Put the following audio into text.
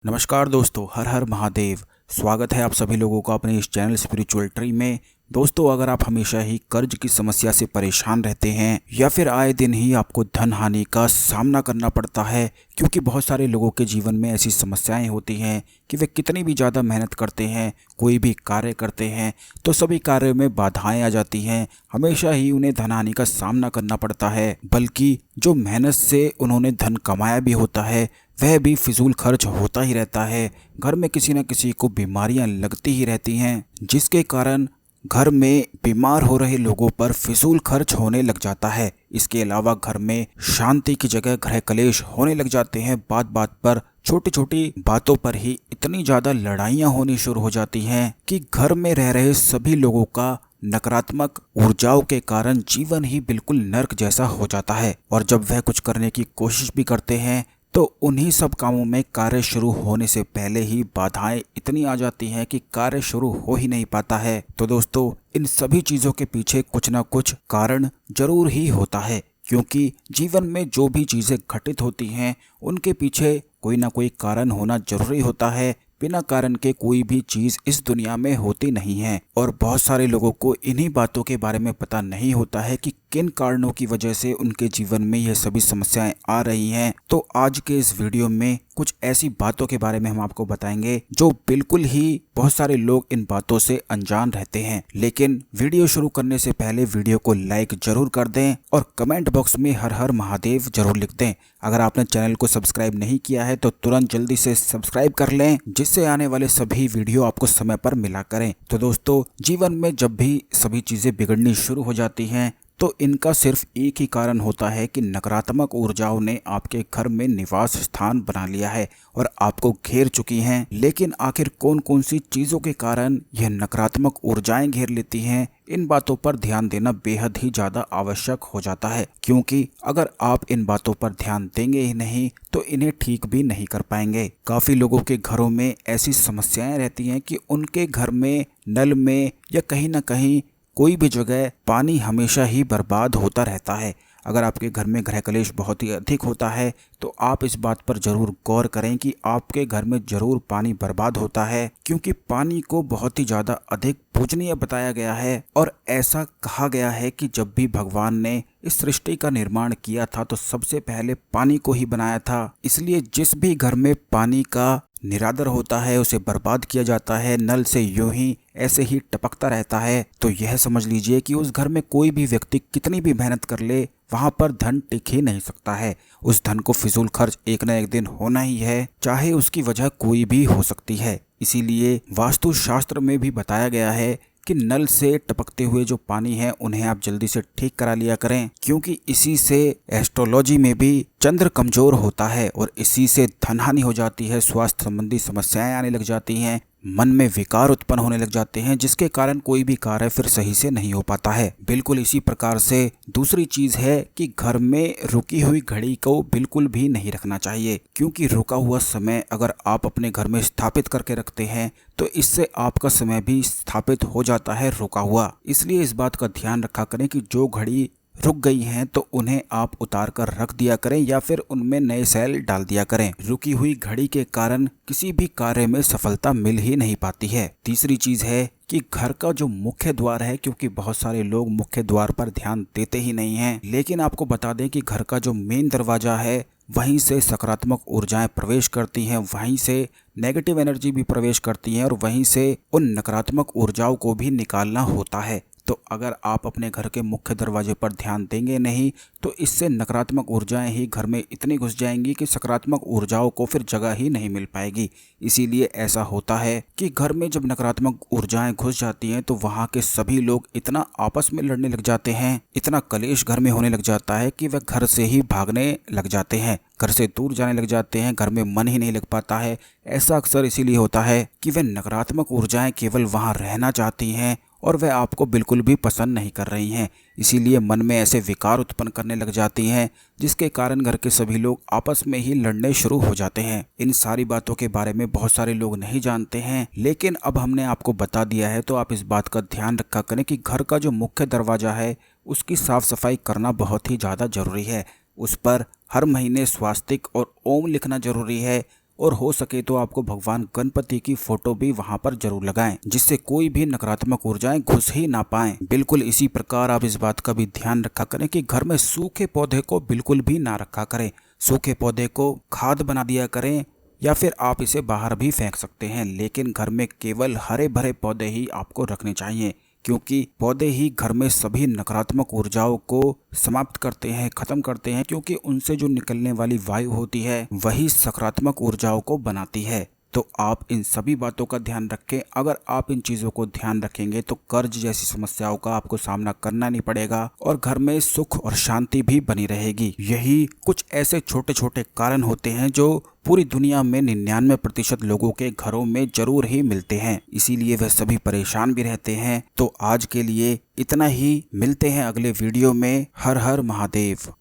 नमस्कार दोस्तों, हर हर महादेव। स्वागत है आप सभी लोगों का अपने इस चैनल स्पिरिचुअल ट्री में। दोस्तों, अगर आप हमेशा ही कर्ज की समस्या से परेशान रहते हैं या फिर आए दिन ही आपको धन हानि का सामना करना पड़ता है, क्योंकि बहुत सारे लोगों के जीवन में ऐसी समस्याएं होती हैं कि वे कितनी भी ज़्यादा मेहनत करते हैं, कोई भी कार्य करते हैं तो सभी कार्यों में बाधाएं आ जाती हैं। हमेशा ही उन्हें धन हानि का सामना करना पड़ता है, बल्कि जो मेहनत से उन्होंने धन कमाया भी होता है वह भी फिजूल खर्च होता ही रहता है। घर में किसी न किसी को बीमारियां लगती ही रहती हैं, जिसके कारण घर में बीमार हो रहे लोगों पर फिजूल खर्च होने लग जाता है। इसके अलावा घर में शांति की जगह गृह कलेश होने लग जाते हैं। बात बात पर, छोटी छोटी बातों पर ही इतनी ज़्यादा लड़ाइयाँ होनी शुरू हो जाती हैं कि घर में रह रहे सभी लोगों का नकारात्मक ऊर्जाओं के कारण जीवन ही बिल्कुल नर्क जैसा हो जाता है। और जब वह कुछ करने की कोशिश भी करते हैं तो उन्हीं सब कामों में कार्य शुरू होने से पहले ही बाधाएं इतनी आ जाती हैं कि कार्य शुरू हो ही नहीं पाता है। तो दोस्तों, इन सभी चीज़ों के पीछे कुछ ना कुछ कारण जरूर ही होता है, क्योंकि जीवन में जो भी चीज़ें घटित होती हैं उनके पीछे कोई ना कोई कारण होना जरूरी होता है। बिना कारण के कोई भी चीज़ इस दुनिया में होती नहीं है। और बहुत सारे लोगों को इन्हीं बातों के बारे में पता नहीं होता है कि किन कारणों की वजह से उनके जीवन में यह सभी समस्याएं आ रही हैं। तो आज के इस वीडियो में कुछ ऐसी बातों के बारे में हम आपको बताएंगे जो बिल्कुल ही बहुत सारे लोग इन बातों से अनजान रहते हैं। लेकिन वीडियो शुरू करने से पहले वीडियो को लाइक जरूर कर दें और कमेंट बॉक्स में हर हर महादेव जरूर लिख दें। अगर आपने चैनल को सब्सक्राइब नहीं किया है तो तुरंत जल्दी से सब्सक्राइब कर लें, जिससे आने वाले सभी वीडियो आपको समय पर मिला करें। तो दोस्तों, जीवन में जब भी सभी चीजें बिगड़नी शुरू हो जाती हैं तो इनका सिर्फ एक ही कारण होता है कि नकारात्मक ऊर्जाओं ने आपके घर में निवास स्थान बना लिया है और आपको घेर चुकी हैं। लेकिन आखिर कौन कौन सी चीज़ों के कारण यह नकारात्मक ऊर्जाएं घेर लेती हैं, इन बातों पर ध्यान देना बेहद ही ज़्यादा आवश्यक हो जाता है। क्योंकि अगर आप इन बातों पर ध्यान देंगे ही नहीं तो इन्हें ठीक भी नहीं कर पाएंगे। काफ़ी लोगों के घरों में ऐसी समस्याएं रहती हैं कि उनके घर में नल में या कहीं ना कहीं कोई भी जगह पानी हमेशा ही बर्बाद होता रहता है। अगर आपके घर में गृह कलेश बहुत ही अधिक होता है तो आप इस बात पर जरूर गौर करें कि आपके घर में जरूर पानी बर्बाद होता है, क्योंकि पानी को बहुत ही ज़्यादा अधिक पूजनीय बताया गया है। और ऐसा कहा गया है कि जब भी भगवान ने इस सृष्टि का निर्माण किया था तो सबसे पहले पानी को ही बनाया था। इसलिए जिस भी घर में पानी का निरादर होता है उसे बर्बाद किया जाता है, नल से यूं ही ऐसे ही टपकता रहता है। तो यह समझ लीजिए कि उस घर में कोई भी व्यक्ति कितनी भी मेहनत कर ले, वहां पर धन टिक ही नहीं सकता है। उस धन को फिजूल खर्च एक न एक दिन होना ही है, चाहे उसकी वजह कोई भी हो सकती है। इसीलिए वास्तु शास्त्र में भी बताया गया है कि नल से टपकते हुए जो पानी है उन्हें आप जल्दी से ठीक करा लिया करें, क्योंकि इसी से एस्ट्रोलॉजी में भी चंद्र कमजोर होता है और इसी से धन हानि हो जाती है, स्वास्थ्य संबंधी समस्याएं आने लग जाती हैं, मन में विकार उत्पन्न होने लग जाते हैं, जिसके कारण कोई भी कार्य फिर सही से नहीं हो पाता है। बिल्कुल इसी प्रकार से दूसरी चीज है कि घर में रुकी हुई घड़ी को बिल्कुल भी नहीं रखना चाहिए, क्योंकि रुका हुआ समय अगर आप अपने घर में स्थापित करके रखते हैं तो इससे आपका समय भी स्थापित हो जाता है रुका हुआ। इसलिए इस बात का ध्यान रखा करें कि जो घड़ी रुक गई हैं तो उन्हें आप उतार कर रख दिया करें या फिर उनमें नए सेल डाल दिया करें। रुकी हुई घड़ी के कारण किसी भी कार्य में सफलता मिल ही नहीं पाती है। तीसरी चीज है कि घर का जो मुख्य द्वार है, क्योंकि बहुत सारे लोग मुख्य द्वार पर ध्यान देते ही नहीं हैं, लेकिन आपको बता दें कि घर का जो मेन दरवाजा है वहीं से सकारात्मक ऊर्जाएं प्रवेश करती हैं, वहीं से नेगेटिव एनर्जी भी प्रवेश करती हैं और वहीं से उन नकारात्मक ऊर्जाओं को भी निकालना होता है। तो अगर आप अपने घर के मुख्य दरवाजे पर ध्यान देंगे नहीं तो इससे नकारात्मक ऊर्जाएं ही घर में इतनी घुस जाएंगी कि सकारात्मक ऊर्जाओं को फिर जगह ही नहीं मिल पाएगी। इसीलिए ऐसा होता है कि घर में जब नकारात्मक ऊर्जाएं घुस जाती हैं तो वहां के सभी लोग इतना आपस में लड़ने लग जाते हैं, इतना कलेश घर में होने लग जाता है कि वह घर से ही भागने लग जाते हैं, घर से दूर जाने लग जाते हैं, घर में मन ही नहीं लग पाता है। ऐसा अक्सर इसीलिए होता है कि वह नकारात्मक ऊर्जाएं केवल वहां रहना चाहती हैं और वह आपको बिल्कुल भी पसंद नहीं कर रही हैं। इसीलिए मन में ऐसे विकार उत्पन्न करने लग जाती हैं, जिसके कारण घर के सभी लोग आपस में ही लड़ने शुरू हो जाते हैं। इन सारी बातों के बारे में बहुत सारे लोग नहीं जानते हैं, लेकिन अब हमने आपको बता दिया है तो आप इस बात का ध्यान रखा करें कि घर का जो मुख्य दरवाजा है उसकी साफ सफाई करना बहुत ही ज़्यादा जरूरी है। उस पर हर महीने स्वास्तिक और ओम लिखना जरूरी है। और हो सके तो आपको भगवान गणपति की फोटो भी वहां पर जरूर लगाएं, जिससे कोई भी नकारात्मक ऊर्जाएं घुस ही ना पाएं। बिल्कुल इसी प्रकार आप इस बात का भी ध्यान रखा करें कि घर में सूखे पौधे को बिल्कुल भी ना रखा करें। सूखे पौधे को खाद बना दिया करें या फिर आप इसे बाहर भी फेंक सकते हैं, लेकिन घर में केवल हरे भरे पौधे ही आपको रखने चाहिए, क्योंकि पौधे ही घर में सभी नकारात्मक ऊर्जाओं को समाप्त करते हैं, खत्म करते हैं, क्योंकि उनसे जो निकलने वाली वायु होती है वही सकारात्मक ऊर्जाओं को बनाती है। तो आप इन सभी बातों का ध्यान रखें। अगर आप इन चीजों को ध्यान रखेंगे तो कर्ज जैसी समस्याओं का आपको सामना करना नहीं पड़ेगा और घर में सुख और शांति भी बनी रहेगी। यही कुछ ऐसे छोटे छोटे कारण होते हैं जो पूरी दुनिया में 99% लोगों के घरों में जरूर ही मिलते हैं, इसीलिए वह सभी परेशान भी रहते हैं। तो आज के लिए इतना ही, मिलते हैं अगले वीडियो में। हर हर महादेव।